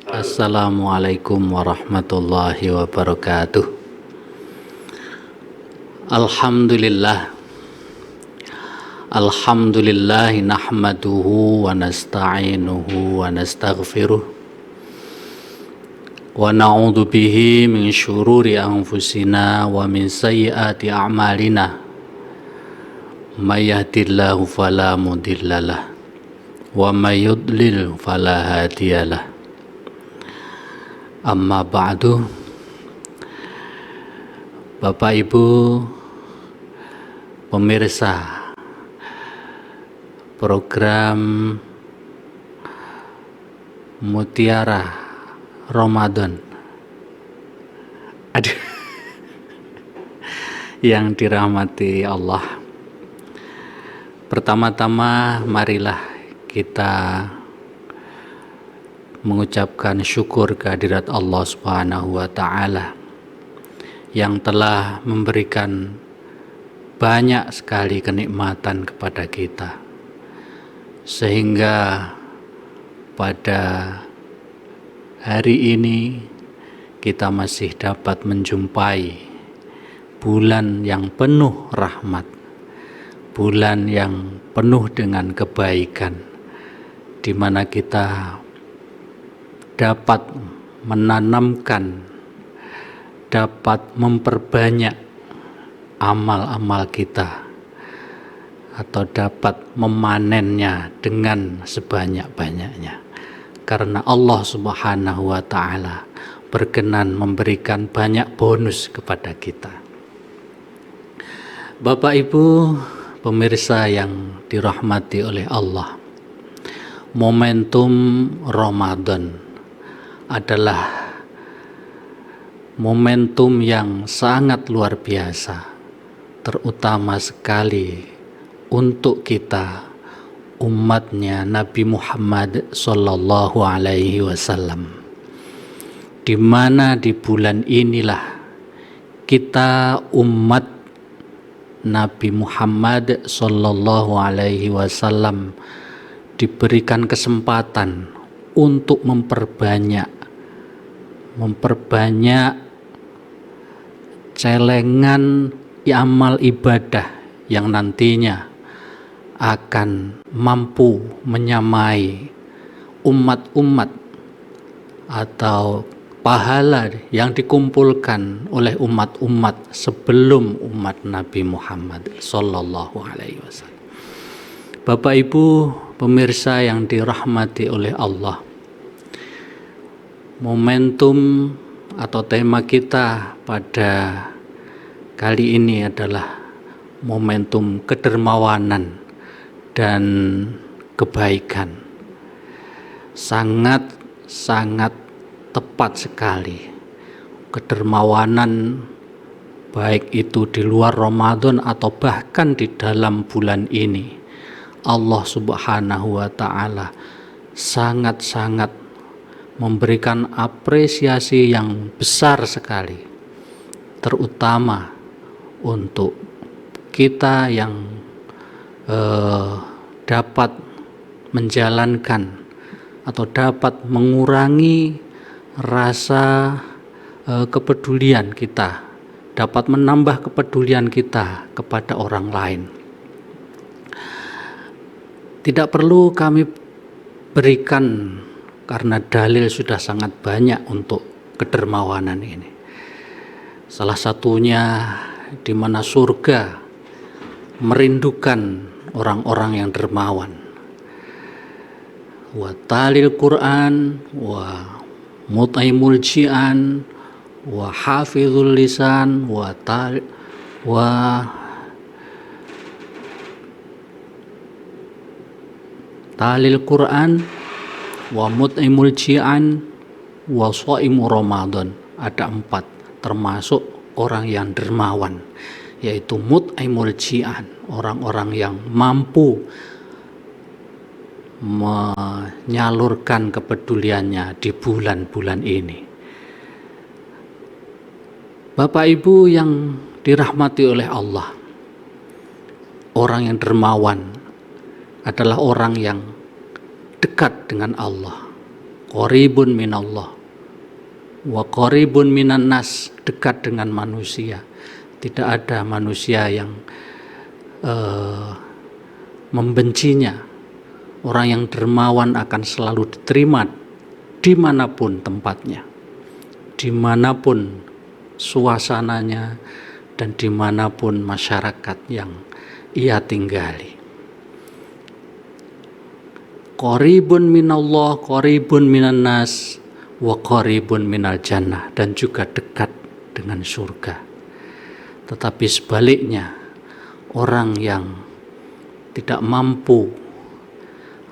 Assalamualaikum warahmatullahi wabarakatuh. Alhamdulillah. Alhamdulillah nahmaduhu wa nasta'inuhu wa nastaghfiruh wa na'udzu bihi min syururi anfusina wa min sayyiati a'malina. May yahdihillahu fala mudhillalah wa may yudlil fala hadiyalah. Amma ba'du. Bapak Ibu pemirsa program Mutiara Ramadan yang dirahmati Allah. Pertama-tama marilah kita mengucapkan syukur kehadirat Allah Subhanahu wa Ta'ala yang telah memberikan banyak sekali kenikmatan kepada kita, sehingga pada hari ini kita masih dapat menjumpai bulan yang penuh rahmat, bulan yang penuh dengan kebaikan, di mana kita dapat menanamkan, dapat memperbanyak amal-amal kita, atau dapat memanennya dengan sebanyak-banyaknya, karena Allah Subhanahu wa Ta'ala berkenan memberikan banyak bonus kepada kita. Bapak Ibu pemirsa yang dirahmati oleh Allah, momentum Ramadan adalah momentum yang sangat luar biasa, terutama sekali untuk kita umatnya Nabi Muhammad Sallallahu Alaihi Wasallam, di mana di bulan inilah kita umat Nabi Muhammad Sallallahu Alaihi Wasallam diberikan kesempatan untuk memperbanyak celengan amal ibadah yang nantinya akan mampu menyamai umat-umat atau pahala yang dikumpulkan oleh umat-umat sebelum umat Nabi Muhammad Sallallahu Alaihi Wasallam. Bapak Ibu pemirsa yang dirahmati oleh Allah, momentum atau tema kita pada kali ini adalah momentum kedermawanan dan kebaikan. Sangat tepat sekali. Kedermawanan baik itu di luar Ramadan atau bahkan di dalam bulan ini, Allah Subhanahu wa Ta'ala sangat memberikan apresiasi yang besar sekali, terutama untuk kita yang dapat menjalankan atau dapat mengurangi rasa kepedulian kita, dapat menambah kepedulian kita kepada orang lain. Tidak perlu kami berikan, karena dalil sudah sangat banyak untuk kedermawanan ini. Salah satunya di mana surga merindukan orang-orang yang dermawan. Wa talil Quran wa mut'imul ji'an wa hafizul lisan wa talil Quran wa mut'imul ji'an wa shaimu Ramadan. Ada 4 termasuk orang yang dermawan, yaitu mut'imul ji'an, orang-orang yang mampu menyalurkan kepeduliannya di bulan-bulan ini. Bapak Ibu yang dirahmati oleh Allah, orang yang dermawan adalah orang yang dekat dengan Allah, qaribun minallah wa qaribun minan nas, dekat dengan manusia. Tidak ada manusia yang membencinya. Orang yang dermawan akan selalu diterima dimanapun tempatnya, dimanapun suasananya, dan dimanapun masyarakat yang ia tinggali. Qaribun minallah, qaribun minan nas, wa qaribun minal jannah, dan juga dekat dengan surga. Tetapi sebaliknya, orang yang tidak mampu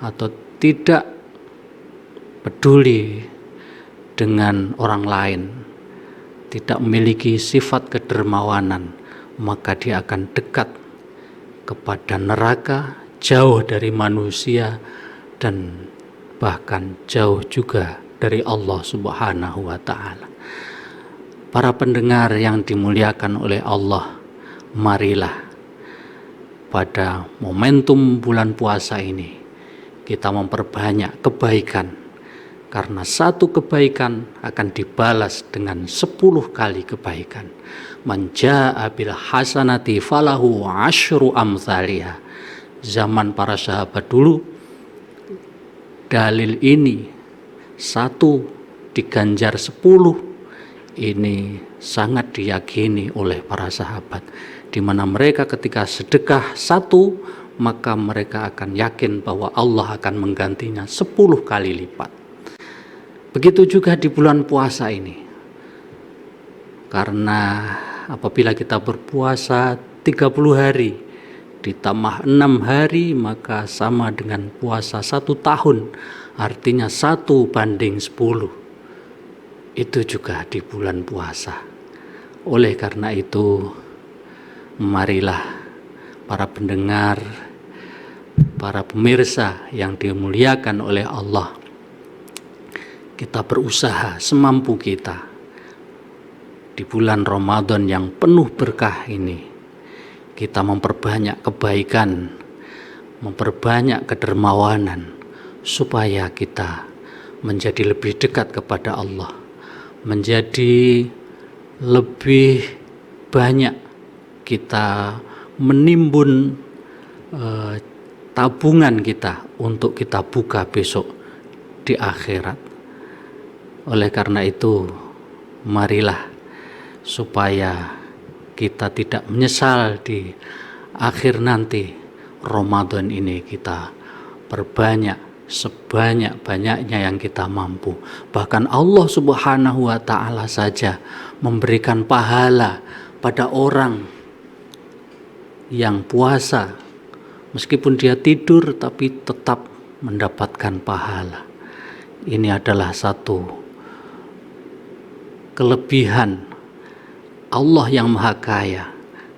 atau tidak peduli dengan orang lain, tidak memiliki sifat kedermawanan, maka dia akan dekat kepada neraka, jauh dari manusia, dan bahkan jauh juga dari Allah Subhanahu wa Ta'ala. Para pendengar yang dimuliakan oleh Allah, marilah pada momentum bulan puasa ini kita memperbanyak kebaikan, karena satu kebaikan akan dibalas dengan 10 kali kebaikan. Man jaa'a bil hasanati falahu asyru amthaliha. Zaman para sahabat dulu, dalil ini 1 diganjar 10 ini sangat diyakini oleh para sahabat, di mana mereka ketika sedekah 1, maka mereka akan yakin bahwa Allah akan menggantinya 10 kali lipat. Begitu juga di bulan puasa ini, karena apabila kita berpuasa 30 hari ditambah 6 hari, maka sama dengan puasa 1 tahun, artinya 1:10. Itu juga di bulan puasa. Oleh karena itu, marilah para pendengar, para pemirsa yang dimuliakan oleh Allah, kita berusaha semampu kita di bulan Ramadan yang penuh berkah ini. Kita memperbanyak kebaikan, memperbanyak kedermawanan, supaya kita menjadi lebih dekat kepada Allah, menjadi lebih banyak kita menimbun tabungan kita untuk kita buka besok di akhirat. Oleh karena itu, marilah supaya kita tidak menyesal di akhir nanti. Ramadan ini kita perbanyak sebanyak-banyaknya yang kita mampu. Bahkan Allah Subhanahu wa Ta'ala saja memberikan pahala pada orang yang puasa, meskipun dia tidur tapi tetap mendapatkan pahala. Ini adalah satu kelebihan Allah yang Maha Kaya.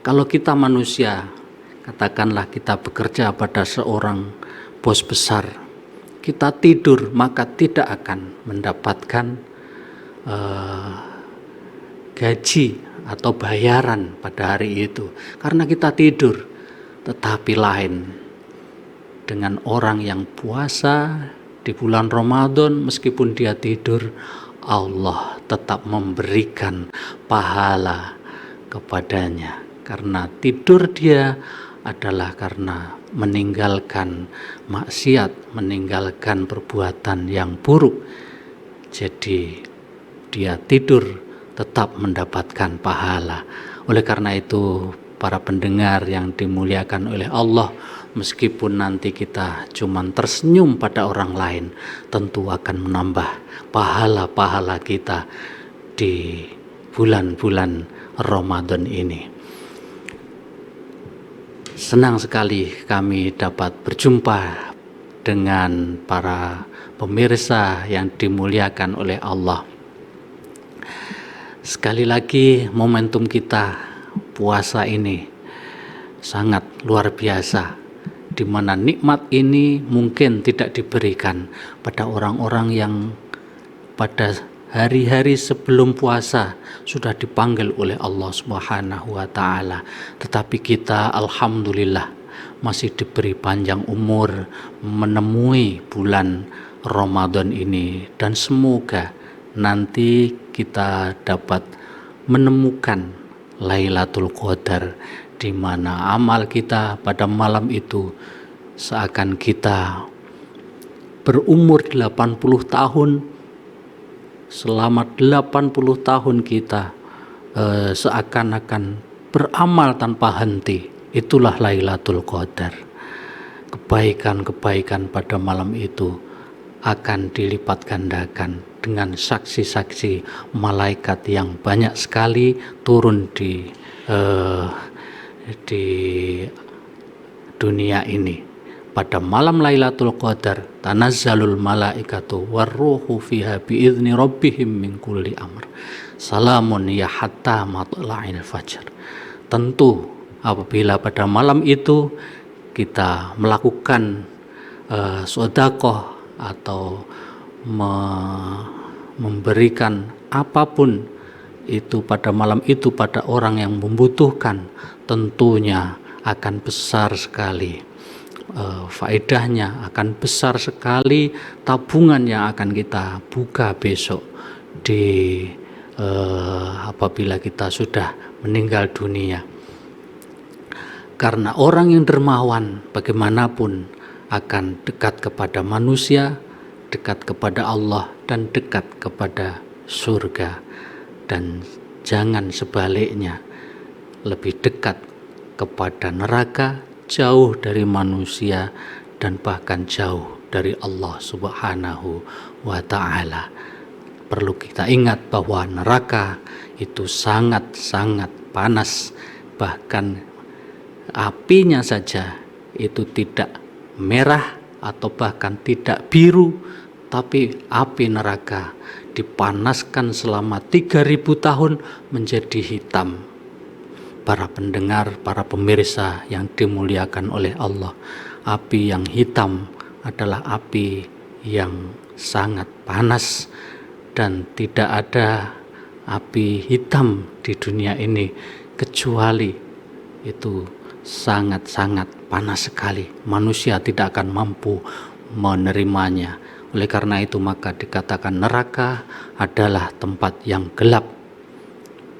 Kalau kita manusia, katakanlah kita bekerja pada seorang bos besar, kita tidur, maka tidak akan mendapatkan gaji atau bayaran pada hari itu, karena kita tidur. Tetapi lain dengan orang yang puasa di bulan Ramadan, meskipun dia tidur, Allah tetap memberikan pahala kepadanya, karena tidur dia adalah karena meninggalkan maksiat, meninggalkan perbuatan yang buruk. Jadi dia tidur tetap mendapatkan pahala. Oleh karena itu, para pendengar yang dimuliakan oleh Allah, meskipun nanti kita cuma tersenyum pada orang lain, tentu akan menambah pahala-pahala kita di bulan-bulan Ramadan ini. Senang sekali kami dapat berjumpa dengan para pemirsa yang dimuliakan oleh Allah. Sekali lagi, momentum kita puasa ini sangat luar biasa, di mana nikmat ini mungkin tidak diberikan pada orang-orang yang pada hari-hari sebelum puasa sudah dipanggil oleh Allah Subhanahu wa Ta'ala. Tetapi kita alhamdulillah masih diberi panjang umur menemui bulan Ramadan ini, dan semoga nanti kita dapat menemukan Lailatul Qadar, di mana amal kita pada malam itu seakan kita berumur 80 tahun. Selama 80 tahun kita seakan-akan beramal tanpa henti. Itulah Lailatul Qadar. Kebaikan-kebaikan pada malam itu akan dilipat gandakan dengan saksi-saksi malaikat yang banyak sekali turun di dunia ini. Pada malam Lailatul Qadar, tanazzalul malaikatu warruhu fiha biizni rabbihim min kulli amr. Salamun ya hatta matla'il fajr. Tentu apabila pada malam itu kita melakukan sedekah atau memberikan apapun itu pada malam itu pada orang yang membutuhkan, tentunya akan besar sekali faedahnya, akan besar sekali tabungan yang akan kita buka besok apabila kita sudah meninggal dunia. Karena orang yang dermawan bagaimanapun akan dekat kepada manusia, dekat kepada Allah, dan dekat kepada surga, dan jangan sebaliknya, lebih dekat kepada neraka, jauh dari manusia, dan bahkan jauh dari Allah Subhanahu wa Ta'ala. Perlu kita ingat bahwa neraka itu sangat-sangat panas, bahkan apinya saja itu tidak merah atau bahkan tidak biru, tapi api neraka dipanaskan selama 3000 tahun menjadi hitam. Para pendengar, para pemirsa yang dimuliakan oleh Allah, api yang hitam adalah api yang sangat panas, dan tidak ada api hitam di dunia ini kecuali itu sangat-sangat panas sekali. Manusia tidak akan mampu menerimanya. Oleh karena itu maka dikatakan neraka adalah tempat yang gelap,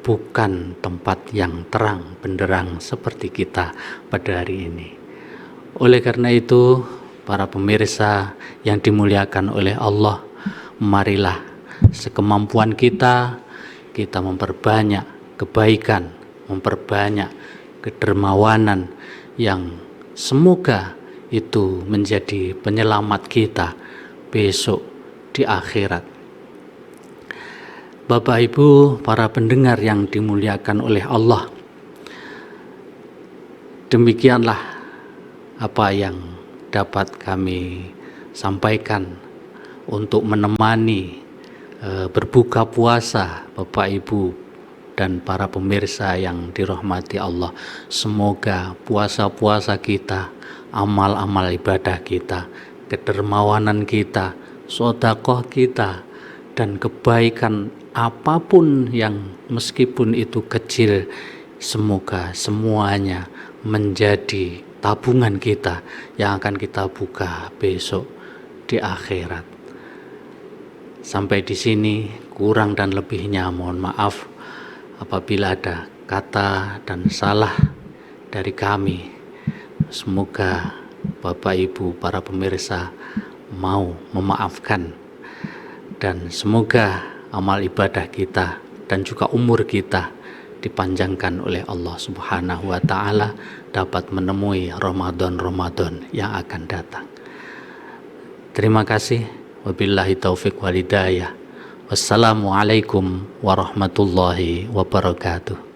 bukan tempat yang terang benderang seperti kita pada hari ini. Oleh karena itu, para pemirsa yang dimuliakan oleh Allah, marilah sekemampuan kita memperbanyak kebaikan, memperbanyak kedermawanan yang semoga itu menjadi penyelamat kita besok di akhirat. Bapak Ibu, para pendengar yang dimuliakan oleh Allah, demikianlah apa yang dapat kami sampaikan untuk menemani berbuka puasa Bapak Ibu dan para pemirsa yang dirahmati Allah. Semoga puasa-puasa kita, amal-amal ibadah kita, kedermawanan kita, sedekah kita, dan kebaikan apapun yang meskipun itu kecil, semoga semuanya menjadi tabungan kita yang akan kita buka besok di akhirat. Sampai di sini, kurang dan lebihnya mohon maaf apabila ada kata dan salah dari kami. Semoga Bapak Ibu para pemirsa mau memaafkan, dan semoga amal ibadah kita dan juga umur kita dipanjangkan oleh Allah Subhanahu wa Ta'ala, dapat menemui Ramadan yang akan datang. Terima kasih. Wabillahi taufiq wal hidayah. Wassalamualaikum warahmatullahi wabarakatuh.